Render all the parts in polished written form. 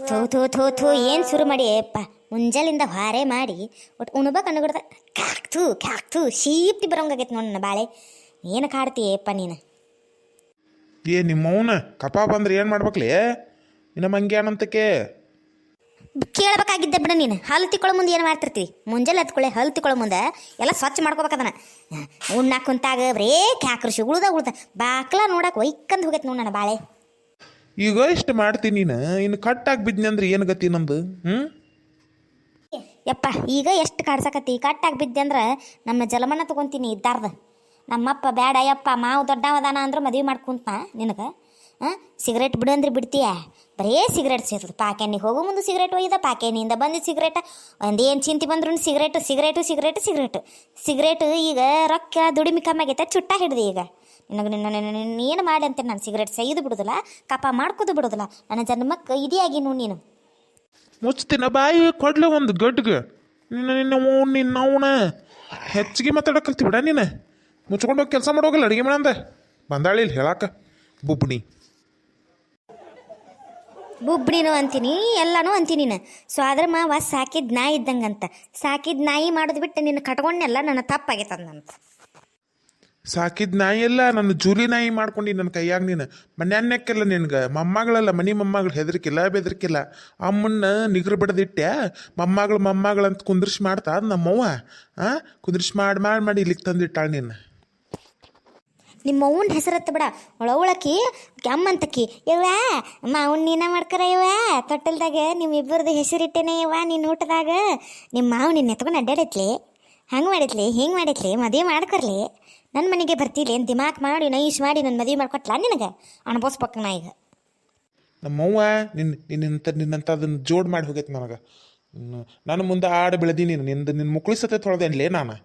ಥೂ ಥೂ ಥೂ ಥೂ ಏನು ಶುರು ಮಾಡಿ ಅಪ್ಪ ಮುಂಜಾಲಿಂದ ಹಾರೆ ಮಾಡಿ ಒಟ್ಟು ಉಣ್ಬೇಕು ಅನ್ಕೊಡ್ದ ಕ್ಯಾಕ್ತು ಶೀಪ್ತಿ ಬರೋಂಗಾಗೈತೆ ನೋಡಿ ನನ್ನ ಬಾಳೆ ಏನು ಕಾಡ್ತೀಯಪ್ಪ ನೀನು. ನಿಮ್ಮವನ ಕಪ ಬಂದ್ರೆ ಏನು ಮಾಡ್ಬೇಕ್ಲಿ ಇನ್ನ ಮಂಗ್ಯಾನಂತಕ್ಕೆ ಕೇಳಬೇಕಾಗಿದ್ದೆ ಬಿಡ ನೀನು. ಹಲ್ಲು ತಿಕ್ಕೊಳ್ಳೋ ಮುಂದೆ ಏನು ಮಾಡ್ತಿರ್ತೀವಿ? ಮುಂಜಾನೆ ಹತ್ಕೊಳ್ಳೆ ಹಲ್ಲು ತಿಕ್ಕೊಳ್ಳೋ ಮುಂದೆ ಎಲ್ಲ ಸ್ವಚ್ಛ ಮಾಡ್ಕೋಬೇಕದನ. ಉಣ್ಣಾಕ ಕುಂತಾಗ ಬರೇ ಕ್ಯಾಕ್ರಶಿ ಉಳ್ದ ಬಾಕ್ಲ ನೋಡಕ್ಕೆ ಒಯ್ಕಂದು ಹೋಗೈತೆ ನೋಡಿ ನನ್ನ ಬಾಳೆ. ಈಗ ಇಷ್ಟು ಮಾಡ್ತೀನಿ ನೀನು ಇನ್ನು ಕಟ್ಟಾಗಿ ಬಿದ್ನಿ ಅಂದ್ರೆ ಏನು ಗತಿ ನಮ್ದು? ಯಪ್ಪ ಈಗ ಎಷ್ಟು ಕಾಡ್ಸಕತ್ತಿ ಕಟ್ಟಾಗಿ ಬಿದ್ದೆ ಅಂದ್ರೆ ನಮ್ಮ ಜಲಮಣ್ಣ ತೊಗೊತೀನಿ ಇದ್ದಾರ್ದು. ನಮ್ಮಪ್ಪ ಬೇಡ ಯಪ್ಪ ಮಾವು ದೊಡ್ಡವದಾನ ಅಂದ್ರೆ ಮದುವೆ ಮಾಡ್ಕೊಂತ ನಿನಗೆ. ಸಿಗರೇಟ್ ಬಿಡು ಅಂದ್ರೆ ಬಿಡ್ತೀಯ? ಬರೇ ಸಿಗರೇಟ್ ಸೇರ್ತದೆ. ಪಾಕೆನಿಗೆ ಹೋಗೋ ಮುಂದೆ ಸಿಗರೇಟ್ ಒಯ್ದ, ಪಾಕೆನಿಂದ ಬಂದು ಸಿಗರೇಟ, ಒಂದೇನು ಚಿಂತೆ ಬಂದ್ರು ಸಿಗರೇಟು ಈಗ ರೊಕ್ಕ ದುಡಿಮೆ ಕಮ್ಮಿ ಆಗೈತೆ ಚುಟ್ಟ ಹಿಡ್ದು ಈಗ ನಿನಗೆ ಏನು ಮಾಡಿ ಅಂತೇನೆ ನಾನು ಸಿಗರೇಟ್ ಸೈದು ಬಿಡೋದಿಲ್ಲ, ಕಪ ಮಾಡ್ಕೋದು ಬಿಡೋದಿಲ್ಲ. ನನ್ನ ಜನ್ಮಕ್ಕೆ ಇದಿಯಾಗಿ ನೀನು ಮುಚ್ತಿನ ಬಾಯಿ ಕೊಡ್ಲೆ ಒಂದು ಗಡ್ಗೆ ನಿನ್ನವನ ಹೆಚ್ಚಿಗೆ ಮಾತಾಡಕಲ್ತಿ ಬಿಡ ನೀನು. ಮುಚ್ಕೊಂಡೋಗಿ ಕೆಲಸ ಮಾಡೋಗಲ್ಲ ಅಡುಗೆ ಮಾಡಂದ ಬಂದಾಳಿ ಇಲ್ಲಿ ಹೇಳಾಕ ಬುಬ್ಣಿ ಬುಬ್ಣಿನೂ ಅಂತೀನಿ ಎಲ್ಲನೂ ಅಂತೀನಿ ನೀನು. ಸೊ ಅದ್ರ ಮಾವ ಸಾಕಿದ ನಾಯಿ ಇದ್ದಂಗಂತ ಸಾಕಿದ ನಾಯಿ ಮಾಡೋದು ಬಿಟ್ಟು ನಿನ್ನ ಕಟ್ಕೊಂಡೆಲ್ಲ ನನ್ನ ತಪ್ಪಾಗೈತಂದಂತ. ಸಾಕಿದ ನಾಯಿ ಎಲ್ಲ ನನ್ನ ಜೂಲಿ ನಾಯಿ ಮಾಡ್ಕೊಂಡು ನನ್ನ ಕೈಯಾಗ ನೀನು ಮನ್ಯಾನ್ಯಕ್ಕೆಲ್ಲ ನಿನ್ಗೆ ಮೊಮ್ಮಗಳಲ್ಲ ಮನೆ ಮೊಮ್ಮಗಳು ಹೆದರ್ಕಿಲ್ಲ ಬೆದರ್ಕಿಲ್ಲ. ಅಮ್ಮನ್ನ ನಿಗ್ರು ಬಿಡದಿಟ್ಟೆ ಮೊಮ್ಮಗಳು ಅಂತ ಕುಂದ್ರಿಸಿ ಮಾಡ್ತಾ ನಮ್ಮವ್ವ ಕುಂದ್ರಿಸಿ ಮಾಡಿ ಇಲ್ಲಿಗೆ ತಂದಿಟ್ಟಾಳ ನೀನು. ನಿಮ್ಮ ಅವ್ವನ ಹೆಸರತ್ತ ಬಿಡ ಒಳಕಿ ಅಮ್ಮಂತಕ್ಕಿ ಯವ್ವ ಮಾವನ್ ನೀನ ಮಾಡ್ಕರ ಯವ್ವ ತೊಟ್ಟಲ್ದಾಗ ನಿಮ್ಮಿಬ್ಬರದು ಹೆಸರಿಟ್ಟೇನೆ ಯವ್ವ ನಿನ್ನ ಊಟದಾಗ. ನಿಮ್ಮ ಮಾವು ನಿನ್ನ ಎತ್ಕೊಂಡು ಅಡ್ಡಾಡತ್ಲಿ ಹಂಗೆ ಮಾಡಿತ್ಲಿ ಹಿಂಗೆ ಮಾಡಿತ್ಲಿ ಮದುವೆ ಮಾಡ್ಕೊರ್ಲಿ ನನ್ನ ಮನೆಗೆ ಬರ್ತಿಲ್ಲ ಏನು ದಿಮಾಕ್ ಮಾಡಿ ನೈಸ್ ಮಾಡಿ ನನ್ನ ಮದುವೆ ಮಾಡ್ಕೊಟ್ಲ ನಿನಗೆ ಅನುಭವಿಸ್ಬೇಕು ನಾ ಈಗ. ನಮ್ಮವ್ವ ನಿನ್ನಂತ ಅದನ್ನು ಜೋಡ್ ಮಾಡಿ ಹೋಗೈತೆ ನನಗೆ. ನಾನು ಮುಂದೆ ಆಡು ಬೆಳೆದೀನಿ ನಿನ್ನ ಮುಕ್ಳಿ ಸತೆ ತೊಳೆದೇನ್ಲೇ ನಾನು.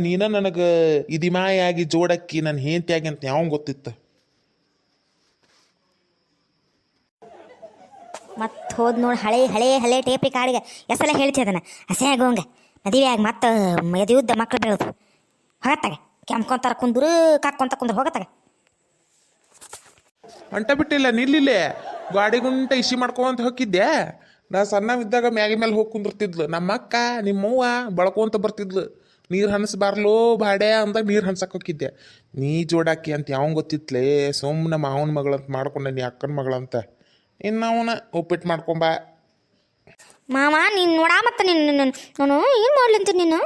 ನೀನ ನನಗೆ ಇದಿಮಾಯಾಗಿ ಜೋಡಕ್ಕಿ ನನ್ನ ಹೆಂಡತಿಯಾಗಿ ಅಂತ ಯಾವ ಗೊತ್ತಿತ್ತು. ಮತ್ತೆ ಹೋದ್ ನೋಡಿ ಹಳೆ ಟೇಪ್ರಿ ಕಾಡಿಗೆ ಎಸಲ ಹೇಳ್ತಿ ಅದನ್ನು ಹಸೆ ಆಗೋಂಗ ಮದುವೆ ಆಗಿ ಮತ್ತೆ ಎದೆಯುದ್ದ ಮಕ್ಳು ಬೆಳೆದು ಹೋಗತ್ತಾಗ ಕೆಮ್ಕೊಂತಾರ ಕುಂದ್ರು ಹೋಗತ್ತಾಗ. ಅಂಟ ಬಿಟ್ಟಿಲ್ಲ ನಿಲ್ಲಿಲ್ಲೇ ಗಾಡಿಗುಂಟ ಇಸಿ ಮಾಡ್ಕೊಂತ ಹೋಗಿದ್ದೆ. ನಾ ಸಣ್ಣವಿದ್ದಾಗ ಮ್ಯಾಗಿ ಮೇಲೆ ಹೋಗಿ ಕುಂದಿರ್ತಿದ್ಲು ನಮ್ಮ ಅಕ್ಕ ನಿಮ್ಮವ್ವ ಬಳಕೊಂತ ಬರ್ತಿದ್ಲು. ನೀರು ಹನ್ಸ್ಬಾರ್ಲೋ ಬಾಡ್ಯಾ ಅಂದಾಗ ನೀರು ಹನ್ಸಕ್ಕೆ ಹೋಗಿದ್ದೆ. ನೀ ಜೋಡಾಕಿ ಅಂತ ಯಾವ ಗೊತ್ತಿತ್ಲೇ ಸೋಮನ ಮಾವನ ಮಗಳಂತ ಮಾಡ್ಕೊಂಡೆ ನೀ ಅಕ್ಕನ ಮಗಳಂತ. ಇನ್ನು ಅವನ ಉಪ್ಪಿಟ್ಟು ಮಾಡ್ಕೊಂಬ ಮಾವ ನೀನು ನೋಡ ಮತ್ತೆ ನಾನು ಏನು ಮಾಡ್ಲಂತ ನೀನು